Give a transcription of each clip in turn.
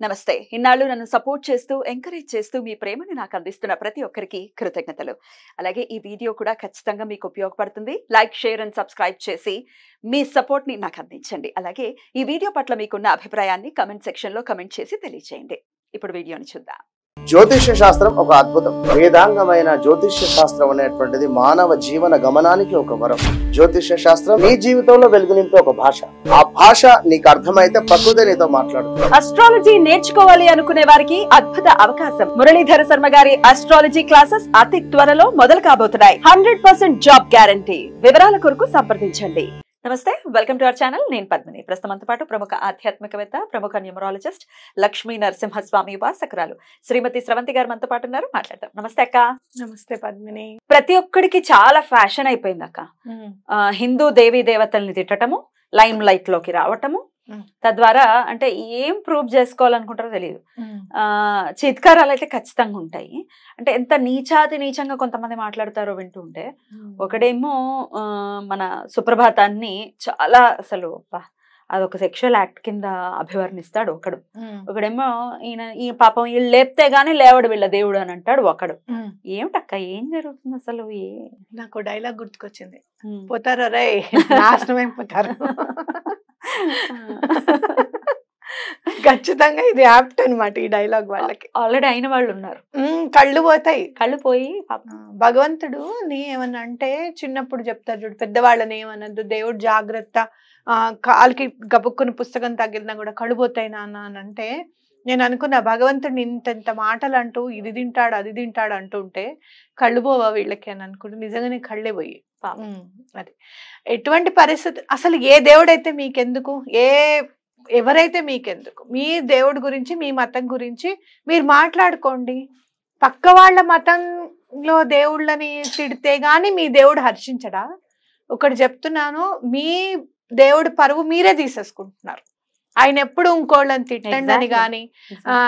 నమస్తే. ఇన్నాళ్ళు నన్ను సపోర్ట్ చేస్తూ, ఎంకరేజ్ చేస్తూ మీ ప్రేమని నాకు అందిస్తున్న ప్రతి ఒక్కరికి కృతజ్ఞతలు. అలాగే ఈ వీడియో కూడా ఖచ్చితంగా మీకు ఉపయోగపడుతుంది. లైక్, షేర్ అండ్ సబ్స్క్రైబ్ చేసి మీ సపోర్ట్‌ని నాకు అందించండి. అలాగే ఈ వీడియో పట్ల మీకున్న అభిప్రాయాన్ని కామెంట్ సెక్షన్‌లో కామెంట్ చేసి తెలియజేయండి. ఇప్పుడు వీడియోని చూద్దాం. జ్యోతిష్య శాస్త్రం ఒక అద్భుతం. వేదాంగమైన జ్యోతిష్య శాస్త్రం అనేటువంటిది మానవ జీవన గమనానికి ఒక వరం. జ్యోతిష్య శాస్త్రం నీ జీవితంలో వెలుగునింపే ఒక భాష. ఆ భాష నీకు అర్థమైతే ప్రకృతి నీతో మాట్లాడుతుంది. అస్ట్రాలజీ నేర్చుకోవాలి అనుకునే వారికి అద్భుత అవకాశం. మురళీధర శర్మ గారి అస్ట్రాలజీ క్లాసెస్ అతి త్వరలో మొదలు కాబోతున్నాయి. 100% జాబ్ గ్యారంటీ. వివరాల కొరకు సంప్రదించండి. నమస్తే, వెల్కమ్ టు అవర్ ఛానల్. నేను పద్మిని. ప్రస్తుతంతో పాటు ప్రముఖ ఆధ్యాత్మికవేత్త, ప్రముఖ న్యూమరాలజిస్ట్ లక్ష్మీ నరసింహస్వామి ఉపాసకురాలు శ్రీమతి స్రవంతి గారు మనతో పాటు ఉన్నారు. మాట్లాడతాం. నమస్తే అక్క. నమస్తే పద్మిని. ప్రతి ఒక్కడికి చాలా ఫ్యాషన్ అయిపోయింది అక్క. హిందూ దేవీ దేవతల్ని తిట్టటము, లైమ్ లైట్ లోకి రావటము, తద్వారా అంటే ఏం ప్రూవ్ చేసుకోవాలనుకుంటారో తెలియదు. చిత్కారాలు అయితే ఖచ్చితంగా ఉంటాయి. అంటే ఎంత నీచంగా కొంతమంది మాట్లాడతారో వింటూ ఉంటే, ఒకడేమో మన సుప్రభాతాన్ని చాలా అసలు అదొక సెక్షువల్ యాక్ట్ కింద అభివర్ణిస్తాడు ఒకడు. ఒకడేమో ఈ పాపం వీళ్ళు లేపితే గానీ లేవడు వీళ్ళ దేవుడు అని అంటాడు ఒకడు. ఏమిటక్క ఏం జరుగుతుంది అసలు? నాకు డైలాగ్ గుర్తుకొచ్చింది, పోతారు రే నాశనమైపోతారు. ఖచ్చితంగా ఇది యాప్ట్ అనమాట ఈ డైలాగ్. వాళ్ళకి ఆల్రెడీ అయిన వాళ్ళు ఉన్నారు. కళ్ళు పోతాయి. కళ్ళు పోయి భగవంతుడు నీ ఏమన్నా అంటే చిన్నప్పుడు చెప్తారు చూడు, పెద్దవాళ్ళని ఏమన్నద్దు, దేవుడు జాగ్రత్త, కాలికి గబుక్కుని పుస్తకం తగిలినా కూడా కళ్ళు పోతాయి నాన్న అని అంటే, నేను అనుకున్నా భగవంతుడిని ఇంత మాటలు అంటూ ఇది తింటాడు అది తింటాడు అంటుంటే కళ్ళు పోవా వీళ్ళకి అని అనుకుంటే నిజంగానే కళ్ళే పోయి. అది ఎటువంటి పరిస్థితి అసలు, ఏ దేవుడైతే మీకెందుకు, ఎవరైతే మీకెందుకు, మీ దేవుడి గురించి మీ మతం గురించి మీరు మాట్లాడుకోండి. పక్క వాళ్ళ మతంలో దేవుళ్ళని తిడితే గాని మీ దేవుడు హర్షించడా? ఒకటి చెప్తున్నాను, మీ దేవుడి పరువు మీరే తీసేసుకుంటున్నారు. ఆయన ఎప్పుడు ఇంకోళ్ళని తిట్టండి అని కానీ,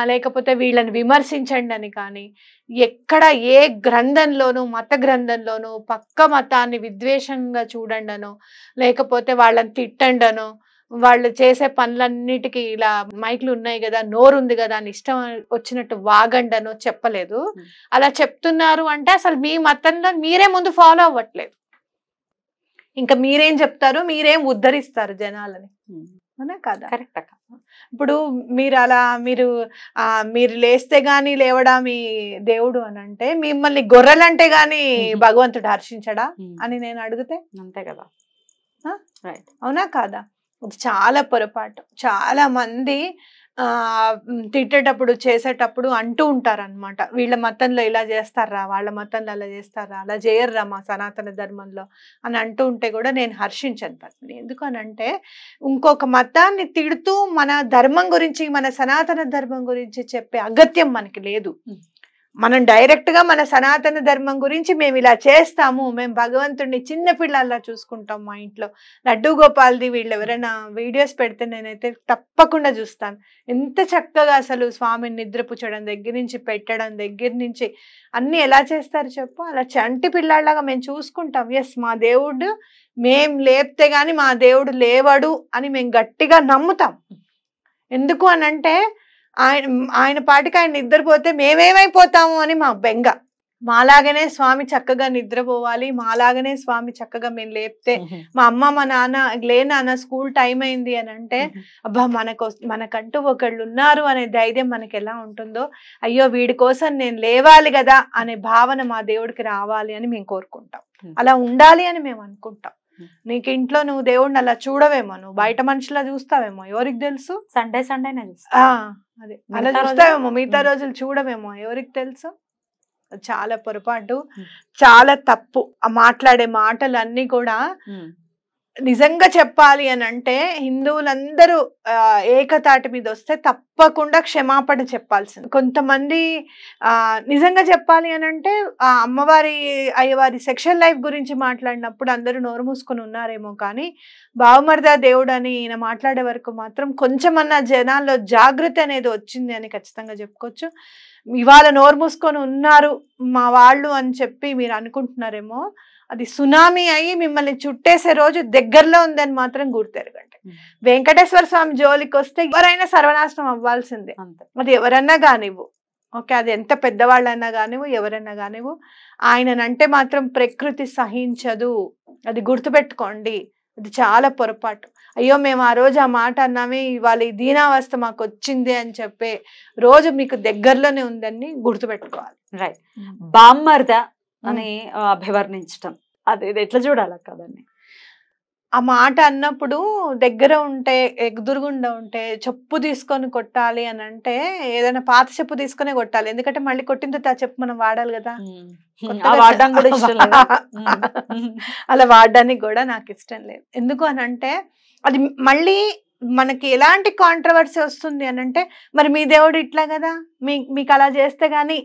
లేకపోతే వీళ్ళని విమర్శించండి అని కానీ, ఎక్కడ ఏ గ్రంథంలోనూ మత గ్రంథంలోనూ పక్క మతాన్ని విద్వేషంగా చూడండనో, లేకపోతే వాళ్ళని తిట్టండనో, వాళ్ళు చేసే పనులన్నిటికీ ఇలా మైక్లు ఉన్నాయి కదా, నోరు ఉంది కదా అని ఇష్టం వచ్చినట్టు వాగండనో చెప్పలేదు. అలా చెప్తున్నారు అంటే అసలు మీ మతంలో మీరే ముందు ఫాలో అవ్వట్లేదు. ఇంకా మీరేం చెప్తారు, మీరేం ఉద్ధరిస్తారు జనాలని, అవునా కదా? కరెక్ట్ అక్క. ఇప్పుడు మీరు అలా మీరు లేస్తే గాని లేవడా మీ దేవుడు అని అంటే, మిమ్మల్ని గొర్రెలంటే గాని భగవంతుడు హర్షించడా అని నేను అడిగితే అంతే కదా. అవునా కాదా? చాలా పొరపాటు. చాలా మంది తిట్టేటప్పుడు చేసేటప్పుడు అంటూ ఉంటారనమాట, వీళ్ళ మతంలో ఇలా చేస్తారా, వాళ్ళ మతంలో అలా చేస్తారా, అలా చేయర్రా మా సనాతన ధర్మంలో అని అంటూ ఉంటే కూడా నేను హర్షించను పద్మిని. ఎందుకు అని అంటే, ఇంకొక మతాన్ని తిడుతూ మన ధర్మం గురించి, మన సనాతన ధర్మం గురించి చెప్పే అగత్యం మనకి లేదు. మనం డైరెక్ట్ గా మన సనాతన ధర్మం గురించి మేము ఇలా చేస్తాము, మేము భగవంతుడిని చిన్న పిల్లల్లా చూసుకుంటాం. మా ఇంట్లో లడ్డూ గోపాల్ది వీళ్ళు ఎవరైనా వీడియోస్ పెడితే నేనైతే తప్పకుండా చూస్తాను. ఎంత చక్కగా అసలు స్వామిని నిద్రపుచ్చడం దగ్గర నుంచి, పెట్టడం దగ్గర నుంచి అన్ని ఎలా చేస్తారు చెప్పు. అలా చంటి పిల్లాళ్ళగా మేము చూసుకుంటాం. ఎస్, మా దేవుడు మేం లేపితే గాని మా దేవుడు లేవడు అని మేము గట్టిగా నమ్ముతాం. ఎందుకు అనంటే, ఆయన పాటికి ఆయన నిద్రపోతే మేమేమైపోతాము అని మా బెంగ. మాలాగనే స్వామి చక్కగా నిద్రపోవాలి, మాలాగనే స్వామి చక్కగా మేము లేపితే, మా అమ్మ మా నాన్న లే నాన్న స్కూల్ టైం అయింది అని అంటే, అబ్బా మనకంటూ ఒకళ్ళు ఉన్నారు అనే ధైర్యం మనకి ఎలా ఉంటుందో, అయ్యో వీడి కోసం నేను లేవాలి కదా అనే భావన మా దేవుడికి రావాలి అని మేము కోరుకుంటాం. అలా ఉండాలి అని మేము అనుకుంటాం. నీకు ఇంట్లో నువ్వు దేవుడిని అలా చూడవేమో, నువ్వు బయట మనుషులా చూస్తావేమో, ఎవరికి తెలుసు? సండే అదే అలా చూస్తావేమో, మిగతా రోజులు చూడవేమో, ఎవరికి తెలుసు? చాలా పొరపాటు, చాలా తప్పు. ఆ మాట్లాడే మాటలు అన్ని కూడా నిజంగా చెప్పాలి అని అంటే, హిందువులందరూ ఏకతాటి మీద వస్తే తప్పకుండా క్షమాపణ చెప్పాల్సింది. కొంతమంది నిజంగా చెప్పాలి అని అంటే, అమ్మవారి అయ్యవారి సెక్షువల్ లైఫ్ గురించి మాట్లాడినప్పుడు అందరూ నోరు మూసుకొని ఉన్నారేమో, కానీ బావమర్దా దేవుడు అని ఈయన మాట్లాడే వరకు మాత్రం కొంచెమన్నా జనాల్లో జాగృతి అనేది వచ్చింది అని ఖచ్చితంగా చెప్పుకోవచ్చు. ఇవాళ నోరు మూసుకొని ఉన్నారు మా వాళ్ళు అని చెప్పి మీరు అనుకుంటున్నారేమో, అది సునామీ అయ్యి మిమ్మల్ని చుట్టేసే రోజు దగ్గరలో ఉందని మాత్రం గుర్తెరగండి. వెంకటేశ్వర స్వామి జోలికి వస్తే ఎవరైనా సర్వనాశనం అవ్వాల్సిందే, అంతే. అది ఎవరన్నా కానివ్వు. ఓకే, అది ఎంత పెద్దవాళ్ళైనా కానివ్వు, ఎవరైనా కానివ్వు. ఆయనంటే మాత్రం ప్రకృతి సహించదు, అది గుర్తుపెట్టుకోండి. అది చాలా పొరపాటు. అయ్యో మేము ఆ రోజు ఆ మాట అన్నామే, ఇవాళ ఈ దీనావస్థ మాకు వచ్చింది అని చెప్పే రోజు మీకు దగ్గరలోనే ఉందని గుర్తుపెట్టుకోవాలి. రైట్. బామ్మర్ద అని అభివర్ణించటం, అది ఎట్లా చూడాలక్క దాన్ని? ఆ మాట అన్నప్పుడు దగ్గర ఉంటే, ఎదురుగుండా ఉంటే చెప్పు తీసుకొని కొట్టాలి అని అంటే ఏదైనా పాత చెప్పు తీసుకునే కొట్టాలి. ఎందుకంటే మళ్ళీ కొట్టిన తర్వాత ఆ చెప్పు మనం వాడాలి కదా. వాడడం కూడా ఇష్టం లేదా? అలా వాడడానికి కూడా నాకు ఇష్టం లేదు. ఎందుకు అని అంటే అది మళ్ళీ మనకి ఎలాంటి కాంట్రవర్సీ వస్తుంది అని అంటే, మరి మీ దేవుడు ఇట్లా కదా, మీకు అలా చేస్తే గానీ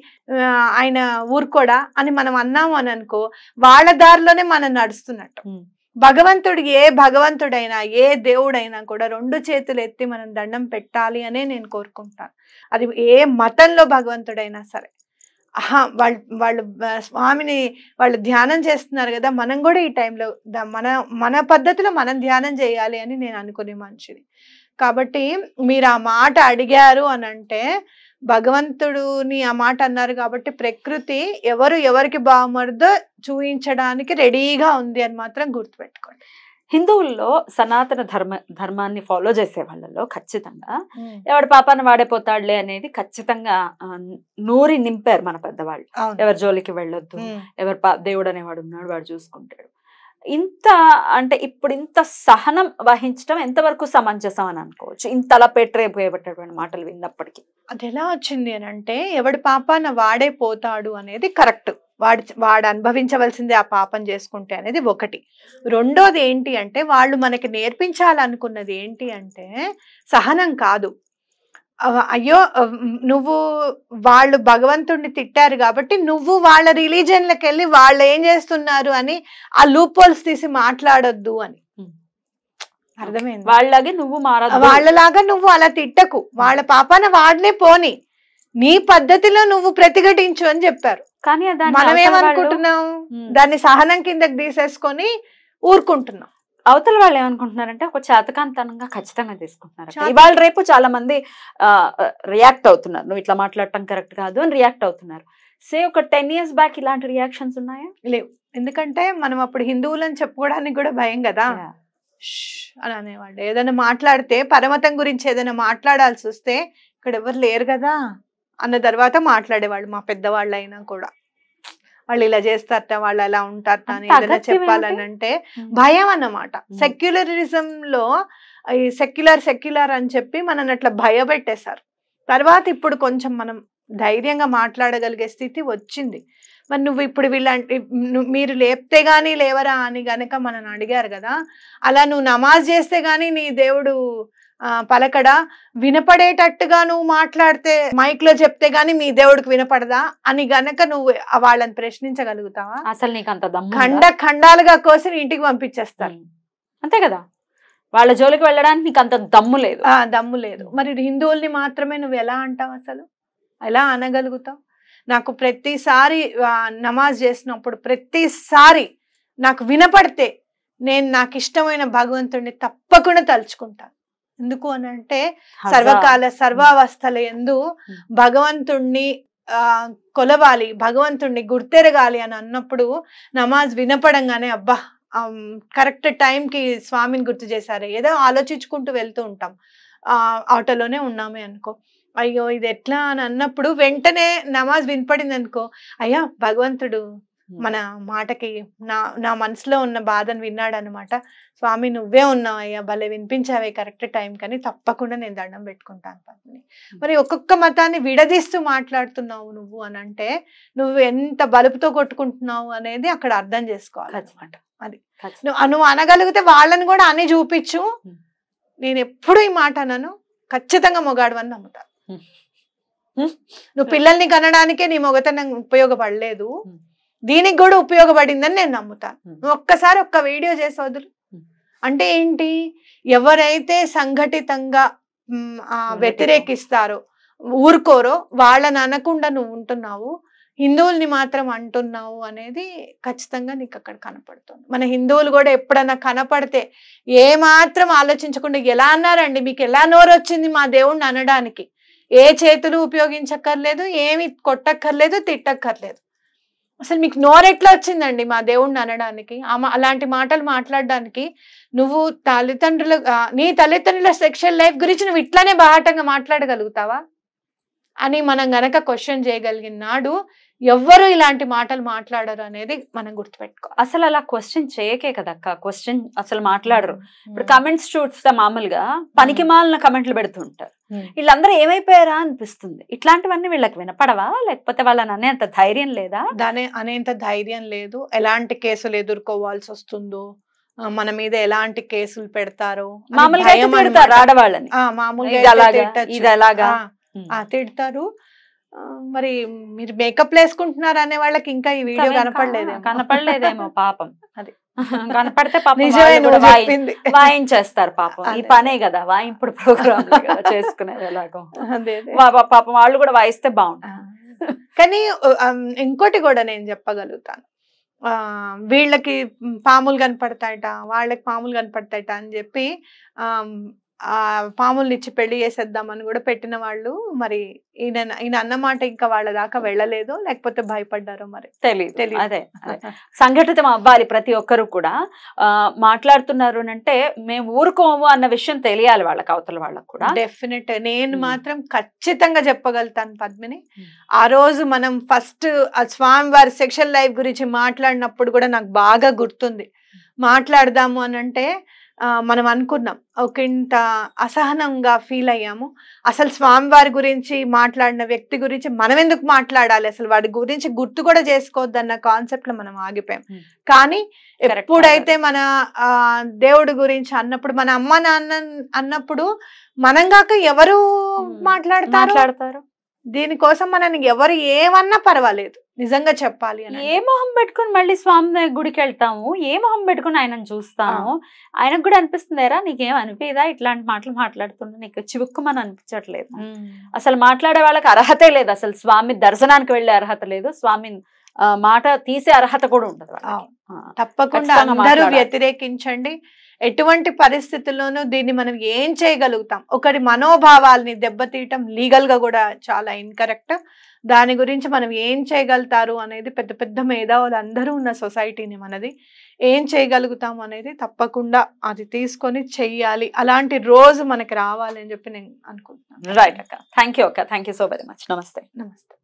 ఆయన ఊరుకోడా అని మనం అన్నాము అని అనుకో, వాళ్ళ దారిలోనే మనం నడుస్తున్నట్టు. భగవంతుడు, ఏ భగవంతుడైనా ఏ దేవుడైనా కూడా 2 చేతులు ఎత్తి మనం దండం పెట్టాలి అనే నేను కోరుకుంటాను. అది ఏ మతంలో భగవంతుడైనా సరే. వాళ్ళు స్వామిని వాళ్ళు ధ్యానం చేస్తున్నారు కదా, మనం కూడా ఈ టైంలో మన పద్ధతిలో మనం ధ్యానం చేయాలి అని నేను అనుకునే మనిషిని. కాబట్టి మీరు ఆ మాట అడిగారు అని అంటే, భగవంతుడుని ఆ మాట అన్నారు కాబట్టి ప్రకృతి ఎవరికి బాగుమరుదో చూపించడానికి రెడీగా ఉంది అని మాత్రం గుర్తుపెట్టుకోండి. హిందువుల్లో సనాతన ధర్మాన్ని ఫాలో చేసే వాళ్ళలో ఖచ్చితంగా ఎవడి పాపాన్ని వాడైపోతాడులే అనేది ఖచ్చితంగా నూరి నింపారు మన పెద్దవాళ్ళు. ఎవరి జోలికి వెళ్ళొద్దు, ఎవరి దేవుడు అనేవాడు ఉన్నాడు, వాడు చూసుకుంటాడు. ఇంత అంటే ఇప్పుడు ఇంత సహనం వహించడం ఎంతవరకు సమంజసం అని అనుకోవచ్చు, ఇంతలా పెట్టేటువంటి మాటలు విన్నప్పటికీ? అది ఎలా వచ్చింది అని అంటే, ఎవడి పాపాన వాడే పోతాడు అనేది కరెక్ట్. వాడు అనుభవించవలసిందే ఆ పాపం చేసుకుంటే అనేది ఒకటి. రెండోది ఏంటి అంటే, వాళ్ళు మనకి నేర్పించాలనుకున్నది ఏంటి అంటే సహనం కాదు. అయ్యో నువ్వు వాళ్ళు భగవంతుడిని తిట్టారు కాబట్టి నువ్వు వాళ్ళ రిలీజియన్లకు వెళ్ళి వాళ్ళు ఏం చేస్తున్నారు అని ఆ లూప్ హోల్స్ తీసి మాట్లాడొద్దు అని. అర్థమైంది? వాళ్ళలాగే నువ్వు మారదు, వాళ్ళలాగా నువ్వు అలా తిట్టకు, వాళ్ళ పాపాన వాడినే పోని, నీ పద్ధతిలో నువ్వు ప్రతిఘటించు అని చెప్పారు. కానీ మనం ఏమనుకుంటున్నాం, దాన్ని సహనం కిందకి తీసేసుకొని ఊరుకుంటున్నాం. అవతల వాళ్ళు ఏమనుకుంటున్నారంటే ఒక చేతకాంతనంగా ఖచ్చితంగా తీసుకుంటున్నారు. ఇవాళ రేపు చాలా మంది రియాక్ట్ అవుతున్నారు, నువ్వు ఇట్లా మాట్లాడటం కరెక్ట్ కాదు అని రియాక్ట్ అవుతున్నారు. ఒక 10 years బ్యాక్ ఇలాంటి రియాక్షన్స్ ఉన్నాయా? లేవు. ఎందుకంటే మనం అప్పుడు హిందువులని చెప్పుకోవడానికి కూడా భయం కదా అని అనేవాళ్ళు. ఏదైనా మాట్లాడితే పరమతం గురించి ఏదైనా మాట్లాడాల్సి వస్తే ఇక్కడ ఎవరు లేరు కదా అన్న తర్వాత మాట్లాడేవాళ్ళు. మా పెద్దవాళ్ళు అయినా కూడా వాళ్ళు ఇలా చేస్తారట, వాళ్ళు అలా ఉంటారట అని ఏదైనా చెప్పాలని అంటే భయం అన్నమాట. సెక్యులరిజం లో ఈ సెక్యులర్ అని చెప్పి మనల్ని అట్లా భయపెట్టేశారు. తర్వాత ఇప్పుడు కొంచెం మనం ధైర్యంగా మాట్లాడగలిగే స్థితి వచ్చింది. మరి నువ్వు ఇప్పుడు మీరు లేపితే గానీ లేవరా అని గనక మనం అడిగారు కదా, అలా నువ్వు నమాజ్ చేస్తే గానీ నీ దేవుడు పలకడా, వినపడేటట్టుగా నువ్వు మాట్లాడితే మైక్ లో చెప్తే గానీ మీ దేవుడికి వినపడదా అని గనక నువ్వు వాళ్ళని ప్రశ్నించగలుగుతావా? అసలు నీకు అంత దమ్ము? ఖండాలుగా కోసి ఇంటికి పంపించేస్తారు, అంతే కదా. వాళ్ళ జోలికి వెళ్ళడానికి నీకు అంత దమ్ము లేదు. దమ్ము లేదు. మరి హిందువుల్ని మాత్రమే నువ్వు ఎలా అంటావు? అసలు ఎలా అనగలుగుతావు? నాకు ప్రతిసారి నమాజ్ చేసినప్పుడు ప్రతిసారి నాకు వినపడితే నేను నాకు ఇష్టమైన భగవంతుడిని తప్పకుండా తలుచుకుంటాను. ఎందుకు అని అంటే సర్వకాల సర్వావస్థల యందు భగవంతుణ్ణి కొలవాలి, భగవంతుణ్ణి గుర్తెరగాలి అని అన్నప్పుడు నమాజ్ వినపడంగానే అబ్బా కరెక్ట్ టైంకి స్వామిని గుర్తు చేశారు. ఏదో ఆలోచించుకుంటూ వెళ్తూ ఉంటాం, ఆటోలోనే ఉన్నామే అనుకో, అయ్యో ఇది ఎట్లా అని అన్నప్పుడు వెంటనే నమాజ్ వినపడింది అనుకో, అయ్యా భగవంతుడు మన మాటకి నా మనసులో ఉన్న బాధను విన్నాడు అనమాట, స్వామి నువ్వే ఉన్నావు అయ్యా, భలే వినిపించావే కరెక్ట్ టైం కానీ తప్పకుండా నేను దండం పెట్టుకుంటాను పద్మిని. మరి ఒక్కొక్క మతాన్ని విడదీస్తూ మాట్లాడుతున్నావు నువ్వు అని అంటే నువ్వు ఎంత బలుపుతో కొట్టుకుంటున్నావు అనేది అక్కడ అర్థం చేసుకోవాలి అనమాట. అది నువ్వు అనగలిగితే వాళ్ళని కూడా అని చూపించు. నేను ఎప్పుడు ఈ మాట అనను, ఖచ్చితంగా మొగాడు అని నమ్ముతా. నువ్వు పిల్లల్ని కనడానికే నీ మొగతనం ఉపయోగపడలేదు, దీనికి కూడా ఉపయోగపడిందని నేను నమ్ముతాను. నువ్వు ఒక్కసారి ఒక్క వీడియో చేసి వదులు. అంటే ఏంటి, ఎవరైతే సంఘటితంగా వ్యతిరేకిస్తారో ఊరుకోరో వాళ్ళని అనకుండా నువ్వు ఉంటున్నావు. హిందువుల్ని మాత్రం అంటున్నావు అనేది ఖచ్చితంగా నీకు అక్కడ కనపడుతుంది. మన హిందువులు కూడా ఎప్పుడన్నా కనపడితే ఏ మాత్రం ఆలోచించకుండా ఎలా అన్నారండి, మీకు ఎలా నోరు వచ్చింది మా దేవుణ్ణి అనడానికి, ఏ చేతులు ఉపయోగించక్కర్లేదు, ఏమి కొట్టక్కర్లేదు, తిట్టక్కర్లేదు, అసలు మీకు నోరెట్లా వచ్చిందండి మా దేవుణ్ణి అనడానికి, అలాంటి మాటలు మాట్లాడడానికి? నువ్వు నీ తల్లిదండ్రుల సెక్షువల్ లైఫ్ గురించి నువ్వు ఇట్లానే బాహాటంగా మాట్లాడగలుగుతావా అని మనం గనక క్వశ్చన్ చేయగలిగిన నాడు ఎవ్వరు ఇలాంటి మాటలు మాట్లాడరు అనేది మనం గుర్తుపెట్టుకోవాలి. అసలు అలా క్వశ్చన్ చేయకే కదక్క, క్వశ్చన్ అసలు మాట్లాడరు. ఇప్పుడు కమెంట్స్ చూస్తే మామూలుగా పనికి మాలిన కమెంట్లు పెడుతుంటారు. వీళ్ళందరూ ఏమైపోయారా అనిపిస్తుంది. ఇట్లాంటివన్నీ వీళ్ళకి వినపడవా, లేకపోతే వాళ్ళని అనేంత ధైర్యం లేదా? అనేంత ధైర్యం లేదు. ఎలాంటి కేసులు ఎదుర్కోవాల్సి వస్తుందో, మన మీద ఎలాంటి కేసులు పెడతారో మామూలుగా తిడతారు ఆడవాళ్ళని, మామూలుగా తిడతారు. మరి మీరు మేకప్ వేసుకుంటున్నారు అనే వాళ్ళకి ఇంకా ఈ వీడియో కనపడలేదేమో పాపం. అది కనపడితే పాపం వాయించేస్తారు పాపం. ఈ పనే కదా వాయింపుడు ప్రోగ్రామ్ చేసుకునేది ఎలాగో, పాపం వాళ్ళు కూడా వాయిస్తే బాగుంటుంది. కానీ ఇంకోటి కూడా నేను చెప్పగలుగుతాను, వీళ్ళకి పాములు కనపడతాయట, వాళ్ళకి పాములు కనపడతాయట అని చెప్పి పాముల్ని ఇచ్చి పెళ్లి చేసేద్దామని కూడా పెట్టిన వాళ్ళు మరి ఈయన అన్నమాట ఇంకా వాళ్ళ దాకా వెళ్ళలేదు, లేకపోతే భయపడ్డారో మరి తెలియదు. అదే సంఘటితం అవ్వాలి ప్రతి ఒక్కరు కూడా. మాట్లాడుతున్నారు అంటే మేము ఊరుకోము అన్న విషయం తెలియాలి వాళ్ళకి, అవతల వాళ్ళకి కూడా. డెఫినెట్. నేను మాత్రం ఖచ్చితంగా చెప్పగలుగుతాను పద్మిని, ఆ రోజు మనం ఫస్ట్ స్వామివారి సెక్షువల్ లైఫ్ గురించి మాట్లాడినప్పుడు కూడా నాకు బాగా గుర్తుంది. మాట్లాడదాము అని అంటే మనం అనుకున్నాం, ఒక ఇంత అసహనంగా ఫీల్ అయ్యాము. అసలు స్వామివారి గురించి మాట్లాడిన వ్యక్తి గురించి మనం ఎందుకు మాట్లాడాలి, అసలు వాడి గురించి గుర్తు కూడా చేసుకోవద్దన్న కాన్సెప్ట్ లో మనం ఆగిపోయాం. కానీ ఎప్పుడైతే మన దేవుడి గురించి అన్నప్పుడు, మన అమ్మ నాన్న అన్నప్పుడు మనం కాక ఎవరు మాట్లాడతారు? దీనికోసం మనని ఎవరు ఏమన్నా పర్వాలేదు, నిజంగా చెప్పాలి అని. ఏ మొహం పెట్టుకుని మళ్ళీ స్వామి గుడికి వెళ్తాము, ఏ మొహం పెట్టుకుని ఆయనను చూస్తాము? ఆయనకు కూడా అనిపిస్తుందేరా, నీకేం అనిపిదా ఇట్లాంటి మాటలు మాట్లాడుతున్నా, నీకు చివుక్కుమని అనిపించట్లేదు? అసలు మాట్లాడే వాళ్ళకి అర్హతే లేదు, అసలు స్వామి దర్శనానికి వెళ్ళే అర్హత లేదు, స్వామి మాట తీసే అర్హత కూడా ఉండదు. తప్పకుండా అందరూ వ్యతిరేకించండి. ఎటువంటి పరిస్థితుల్లోనూ దీన్ని మనం ఏం చేయగలుగుతాం? ఒకరి మనోభావాల్ని దెబ్బతీయటం లీగల్ గా కూడా చాలా ఇన్కరెక్ట్. దాని గురించి మనం ఏం చేయగలుగుతారు అనేది పెద్ద పెద్ద మేధావులు అందరూ ఉన్న సొసైటీని మనది. ఏం చేయగలుగుతాం అనేది తప్పకుండా అది తీసుకొని చెయ్యాలి. అలాంటి రోజు మనకి రావాలి అని చెప్పి నేను అనుకుంటున్నాను. రైట్ అక్క, థ్యాంక్ యూ అక్క, thank you so very much. నమస్తే. నమస్తే.